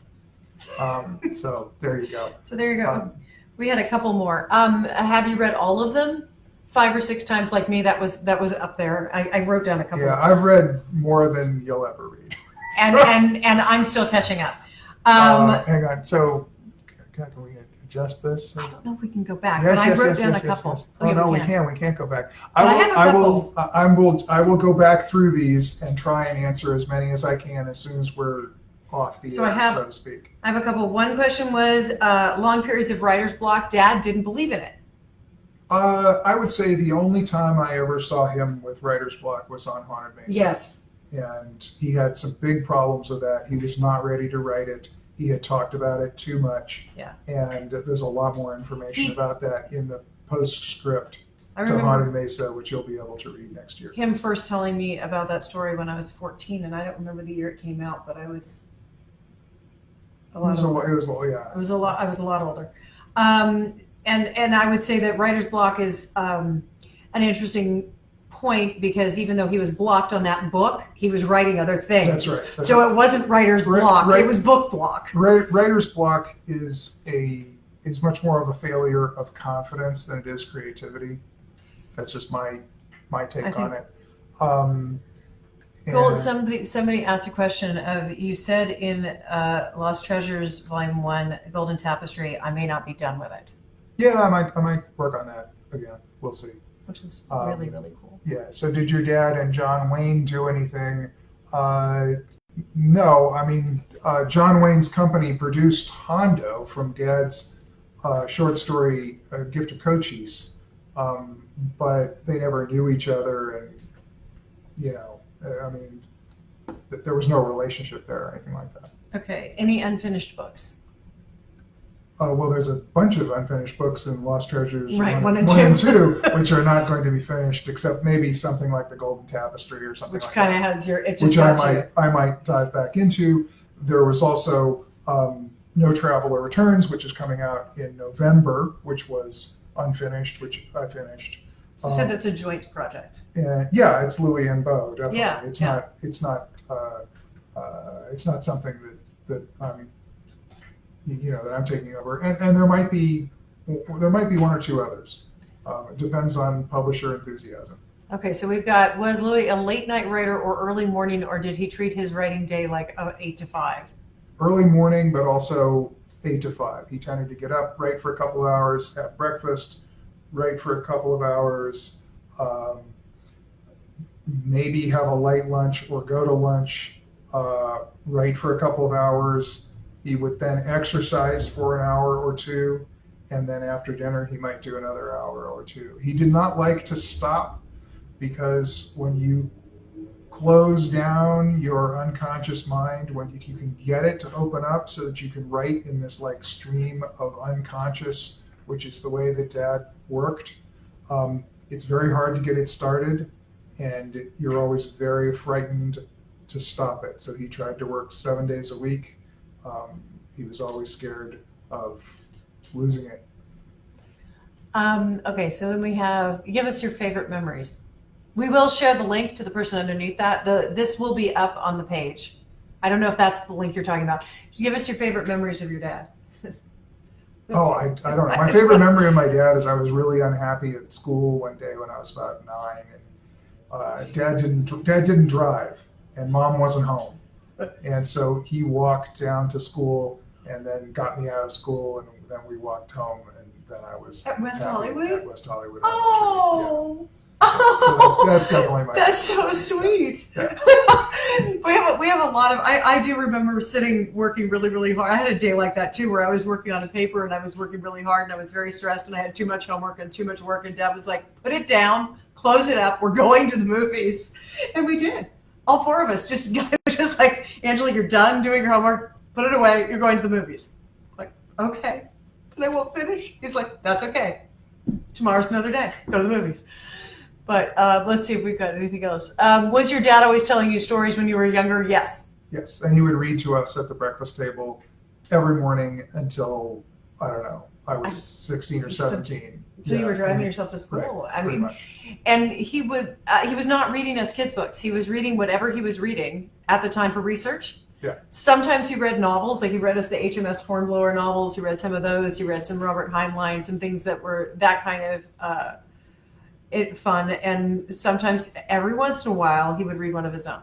So there you go. So there you go. We had a couple more. Have you read all of them? 5 or 6 times like me? That was up there. I wrote down a couple. Yeah, I've read more than you'll ever read. And I'm still catching up. Hang on. So, can we just this? I don't know if we can go back, Yes, but yes, I wrote yes, down yes, a yes, couple. yes. Oh, yeah, no, we we can. can't. We can't go back. But I have a I will go back through these and try and answer as many as I can as soon as we're off the So I air, have- so to speak. I have a couple. One question was long periods of writer's block. Dad didn't believe in it. I would say the only time I ever saw him with writer's block was on Haunted Mesa. Yes. And he had some big problems with that. He was not ready to write it. He had talked about it too much. Yeah. And there's a lot more information about that in the postscript I to remember Haunted Mesa, which you'll be able to read next year. him first telling me about that story when I was 14, and I don't remember the year it came out, but I was a lot older. It was yeah. I was a lot older. And I would say that writer's block is an interesting point because even though he was blocked on that book, he was writing other things. That's right. That's So right. it wasn't writer's block; right. it was book block. Writer's block is much more of a failure of confidence than it is creativity. That's just my take on it. Gold, And- somebody asked a question of, you said in Lost Treasures Volume 1, Golden Tapestry, I may not be done with it, Yeah, I might work on that again. We'll see. which is Um, really, really cool. Yeah. So did your dad and John Wayne do anything? No. I mean, John Wayne's company produced Hondo from Dad's short story Gift of Cochise, but they never knew each other, and I mean, there was no relationship there or anything like that. Okay, any unfinished books? Well, there's a bunch of unfinished books in Lost Treasures Right, 1 1 and and 2, which are not going to be finished, except maybe something like the Golden Tapestry or something Which like kind that. of has your it just Which I got you. might dive back into. There was also No Traveler Returns, which is coming out in November, which was unfinished, which I finished. So you said that's a joint project. And yeah, it's Louis and Beau, definitely. Yeah, It's yeah. not. It's not something that I'm, that I'm taking over. And there might be one or two others. It depends on publisher enthusiasm. Okay, so we've got, was Louis a late night writer or early morning, or did he treat his writing day like 8 to 5? Early morning, but also 8 to 5. He tended to get up, write for a couple of hours, have breakfast, write for a couple of hours, maybe have a light lunch or go to lunch, write for a couple of hours. He would then exercise for an hour or two, and then after dinner he might do another hour or two. He did not like to stop, because when you close down your unconscious mind, when if you can get it to open up so that you can write in this like stream of unconscious, which is the way that Dad worked, it's very hard to get it started, and you're always very frightened to stop it. So he tried to work 7 days a week. He was always scared of losing it. Okay, so then we have, give us your favorite memories. We will share the link to the person underneath that. This will be up on the page. I don't know if that's the link you're talking about. Give us your favorite memories of your dad. Oh, I don't know. My favorite memory of my dad is I was really unhappy at school one day when I was about 9, and Dad didn't drive, and Mom wasn't home, and so he walked down to school and then got me out of school, and then we walked home, and then I was At West happy Hollywood? At West Hollywood. Oh. Yeah. So that's definitely my. That's so sweet. Yeah. we have a lot of. I do remember working really, really hard. I had a day like that too, where I was working on a paper and I was working really hard and I was very stressed and I had too much homework and too much work, and Dad was like, "Put it down, close it up. We're going to the movies," and we did. All four of us just like, Angelique, you're done doing your homework. Put it away. You're going to the movies. Like, okay, but I won't finish. He's like, "That's okay. Tomorrow's another day. Go to the movies." But let's see if we've got anything else. Was your dad always telling you stories when you were younger? Yes. Yes, and he would read to us at the breakfast table every morning until, I don't know, I was 16 or 17. So you were driving pretty- yourself to school. Right, I pretty mean, much. and he was not reading us kids' books. He was reading whatever he was reading at the time for research. Yeah. Sometimes he read novels, like he read us the HMS Hornblower novels. He read some of those. He read some Robert Heinlein, some things that were that kind of fun. And sometimes, every once in a while, he would read one of his own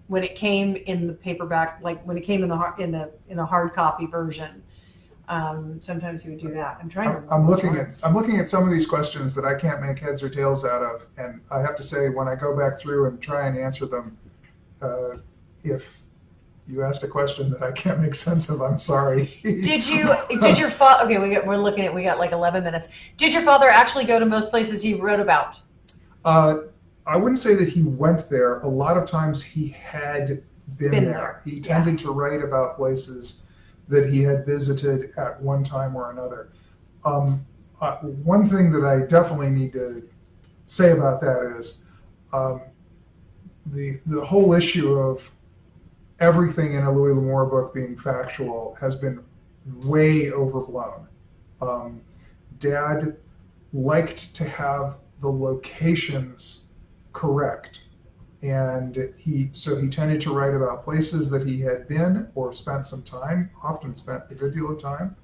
when it came in the paperback, like when it came in a hard copy version. Sometimes he would do that. I'm trying to remember. I'm which looking one. at some of these questions that I can't make heads or tails out of, and I have to say when I go back through and try and answer them, if you asked a question that I can't make sense of, I'm sorry. Did your father, okay, we got like 11 minutes. Did your father actually go to most places he wrote about? I wouldn't say that he went there. A lot of times he had been there. He tended to write about places that he had visited at one time or another. One thing that I definitely need to say about that is the whole issue of everything in a Louis L'Amour book being factual has been way overblown. Dad liked to have the locations correct, and he tended to write about places that he had been or spent some time, often spent a good deal of time.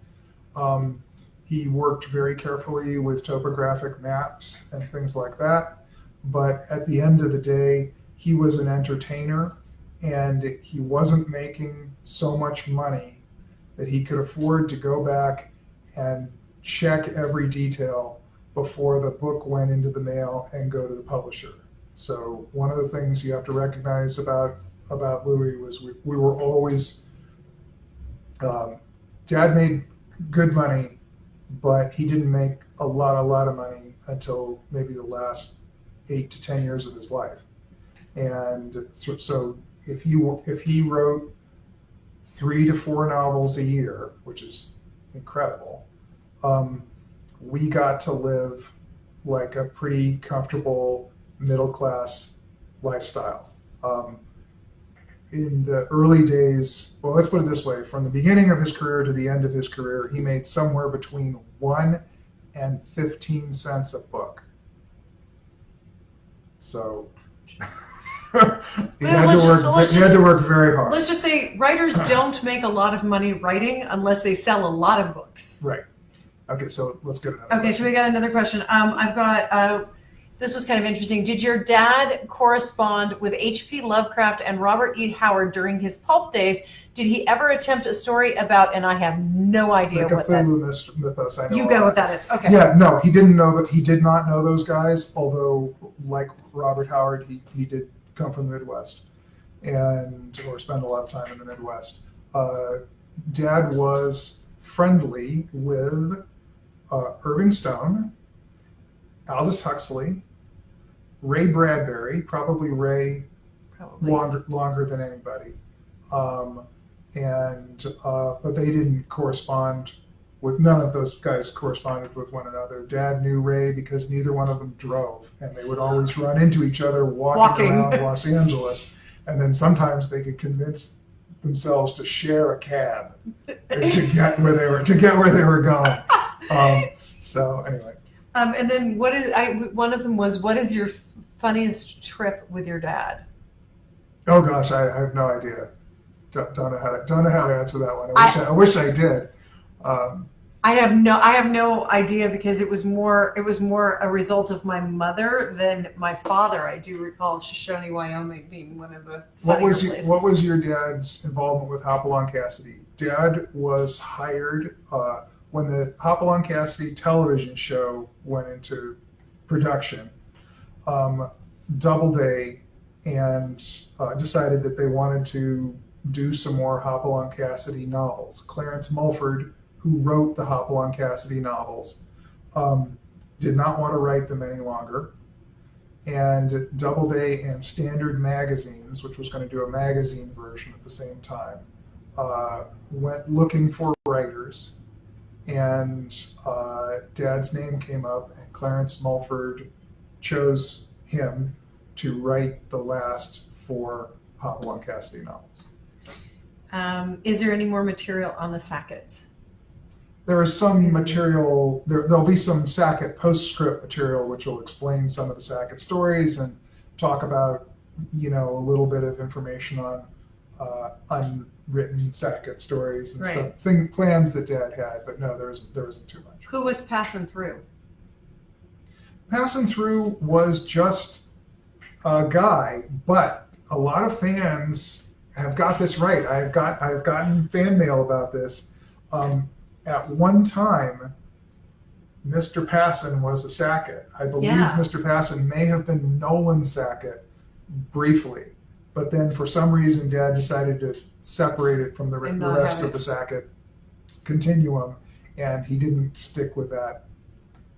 He worked very carefully with topographic maps and things like that, but at the end of the day, he was an entertainer, and he wasn't making so much money that he could afford to go back and check every detail before the book went into the mail and go to the publisher. So one of the things you have to recognize about Louis was we were always, Dad made good money, but he didn't make a lot of money until maybe the last 8 to 10 years of his life. And so if he wrote 3 to 4 novels a year, which is incredible, we got to live like a pretty comfortable middle-class lifestyle. In the early days, well, let's put it this way, from the beginning of his career to the end of his career, he made somewhere between 1 and 15 cents a book. So he had to work very hard. Let's just say writers don't make a lot of money writing unless they sell a lot of books. Right. Okay, so let's get another Okay, question. so we got another question. I've got, This was kind of interesting. Did your dad correspond with H.P. Lovecraft and Robert E. Howard during his pulp days? Did he ever attempt a story about, and I have no idea like what that Cthulhu mythos, I know You all go with that that is. Okay. Yeah, no, he didn't know that. He did not know those guys, although like Robert Howard, he did come from the Midwest or spend a lot of time in the Midwest. Dad was friendly with Irving Stone, Aldous Huxley, Ray Bradbury, probably Ray longer than anybody, but they didn't correspond with, none of those guys corresponded with one another. Dad knew Ray because neither one of them drove, and they would always run into each other walking around Los Angeles, and then sometimes they could convince themselves to share a cab to get where they were going. So anyway. And then one of them was, what is your funniest trip with your dad? Oh gosh, I have no idea. Don't know how to answer that one. I wish I did. I have no idea because it was more a result of my mother than my father. I do recall Shoshone, Wyoming being one of the funnier places. What was your dad's involvement with Hopalong Cassidy? Dad was hired when the Hopalong Cassidy television show went into production. Doubleday and decided that they wanted to do some more Hopalong Cassidy novels. Clarence Mulford, who wrote the Hopalong Cassidy novels, did not want to write them any longer. And Doubleday and Standard Magazines, which was going to do a magazine version at the same time, went looking for writers. And Dad's name came up, and Clarence Mulford chose him to write the last 4 Hopalong Cassidy novels. Is there any more material on the Sacketts? There is some material, there'll be some Sackett postscript material which will explain some of the Sackett stories and talk about, a little bit of information on unwritten Sackett stories and stuff, plans that Dad had, but no, there isn't too much. Who was passing through? Passing through was just a guy, but a lot of fans have got this right. I've gotten fan mail about this. at one time, Mr. Passon was a Sackett. I believe Yeah. Mr. Passon may have been Nolan Sackett briefly, but then for some reason, Dad decided to separate it from the And not rest have of it. the Sackett continuum, and he didn't stick with that.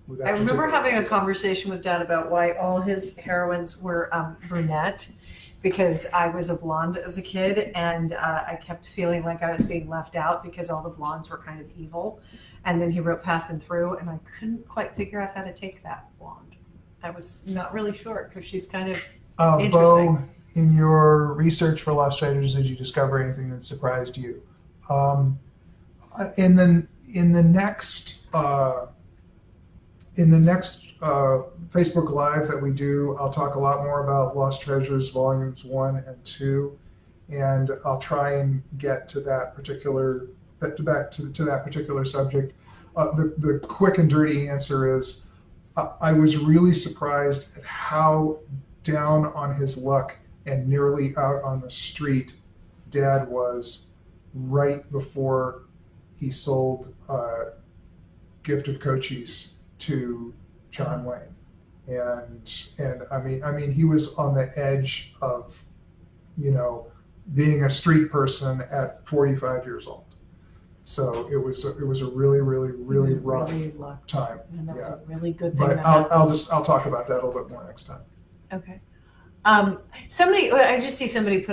With that I remember particular having a idea. conversation with Dad about why all his heroines were brunette, because I was a blonde as a kid, and I kept feeling like I was being left out because all the blondes were kind of evil. And then he wrote Passing Through, and I couldn't quite figure out how to take that blonde. I was not really sure because she's kind of Beau, interesting. in your research for Lost Treasures, did you discover anything that surprised you? In the next Facebook Live that we do, I'll talk a lot more about Lost Treasures Volumes 1 and 2, and I'll try and get to that particular back to that particular subject. The quick and dirty answer is I was really surprised at how down on his luck and nearly out on the street Dad was right before he sold Gift of Cochise to John Wayne, and I mean he was on the edge of, being a street person at 45 years old. So it was a really rough Really luck. time. And that was Yeah. a really good thing. But that happened. I'll talk about that a little bit more next time. Okay. I just see somebody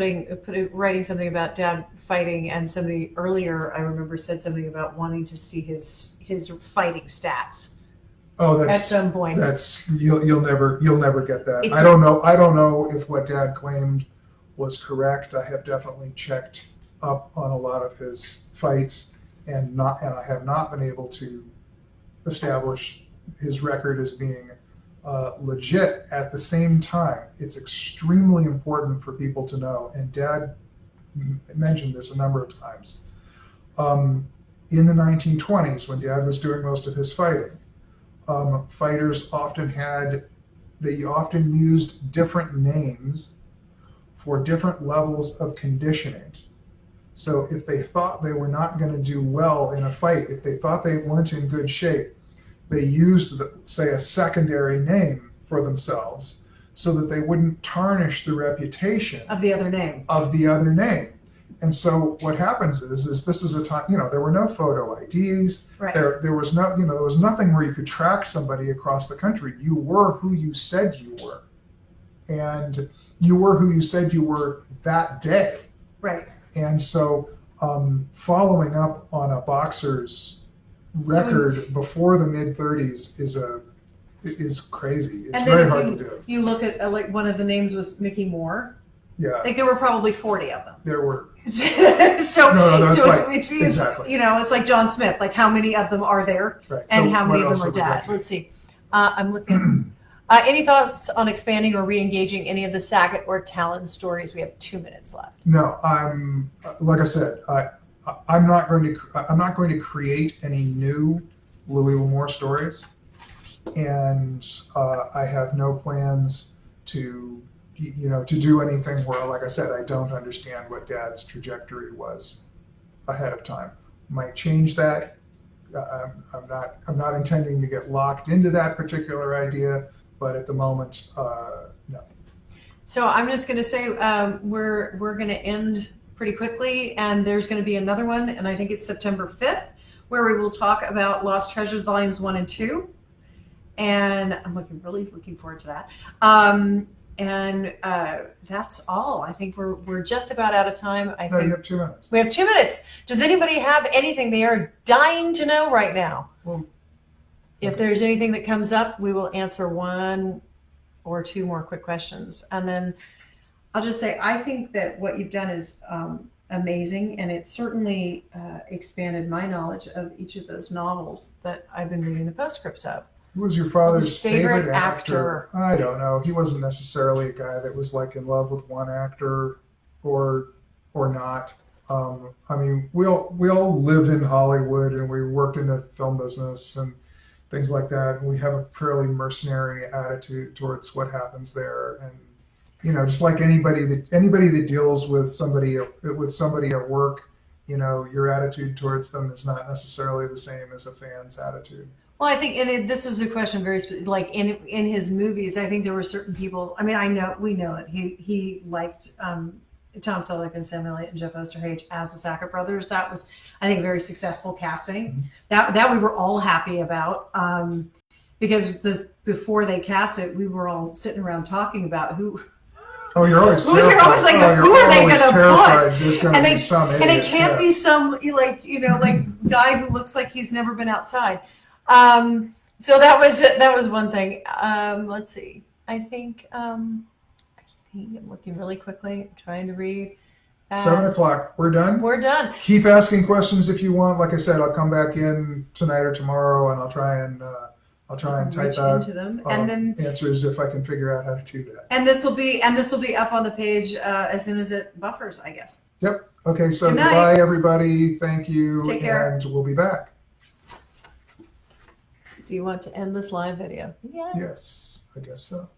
writing something about Dad fighting, and somebody earlier I remember said something about wanting to see his fighting stats Oh, at some point. you'll never get that. It's I don't know if what Dad claimed was correct. I have definitely checked up on a lot of his fights, and I have not been able to establish his record as being legit. At the same time, it's extremely important for people to know, and Dad mentioned this a number of times. In the 1920s, when Dad was doing most of his fighting, fighters often used different names for different levels of conditioning. So if they thought they were not going to do well in a fight, if they thought they weren't in good shape, they used, say, a secondary name for themselves so that they wouldn't tarnish the reputation Of the other name. of the other name. And so what happens is this is a time, there were no photo IDs. Right. There was there was nothing where you could track somebody across the country. You were who you said you were. And you were who you said you were that day. Right. And so following up on a boxer's record before the mid 30s is crazy. It's And very then hard if to do. you look at, like, one of the names was Mickey Moore. Yeah, Like, there were probably 40 of them. there were. So No, that's so right. it's Exactly. it's like John Smith. Like, how many of them are there, Right. and So how many what of them else are have we Dad? got here? Let's see. I'm looking. Any thoughts on expanding or re-engaging any of the Sackett or Talon stories? We have 2 minutes left. No, I'm like I said, I'm not going to create any new Louis L'Amour stories, and I have no plans to do anything where, like I said, I don't understand what Dad's trajectory was ahead of time. Might change that. I'm not intending to get locked into that particular idea, but at the moment, no. So I'm just going to say we're going to end pretty quickly, and there's going to be another one, and I think it's September 5th, where we will talk about Lost Treasures Volumes 1 and 2. And I'm really looking forward to that. And that's all. I think we're just about out of time. No, you have 2 minutes. We have 2 minutes. Does anybody have anything they are dying to know right now? Well, If there's anything that comes up, we will answer 1 or 2 more quick questions. And then I'll just say, I think that what you've done is amazing, and it certainly expanded my knowledge of each of those novels. that I've been reading the postscripts of. who was your father's Favorite favorite actor? I don't know. He wasn't necessarily a guy that was like in love with one actor or not. I mean, we all live in Hollywood, and we worked in the film business and things like that. And we have a fairly mercenary attitude towards what happens there. And just like anybody that deals with somebody at work, your attitude towards them is not necessarily the same as a fan's attitude. Well, I think, this was a question like in his movies. I think there were certain people. I mean, we know that he liked Tom Selleck and Sam Elliott and Jeff Osterhage as the Sackett brothers. That was, I think, very successful casting. That we were all happy about, because before they cast it, we were all sitting around talking about who. Oh, you're always Who terrified. I was like, who are they going to put? There's going to be some idiot. And it can't be some like guy who looks like he's never been outside. So that was it. That was one thing. Let's see. I think I'm looking really quickly. I'm trying to read. 7 o'clock. We're done. We're done. Keep asking questions if you want. Like I said, I'll come back in tonight or tomorrow, and I'll try and type Reach out into them, and then answers if I can figure out how to do that. and this will be up on the page as soon as it buffers, I guess. Yep. Okay. So Good night. goodbye, everybody. Thank you. Take care. And we'll be back. Do you want to end this live video? Yeah. Yes, I guess so.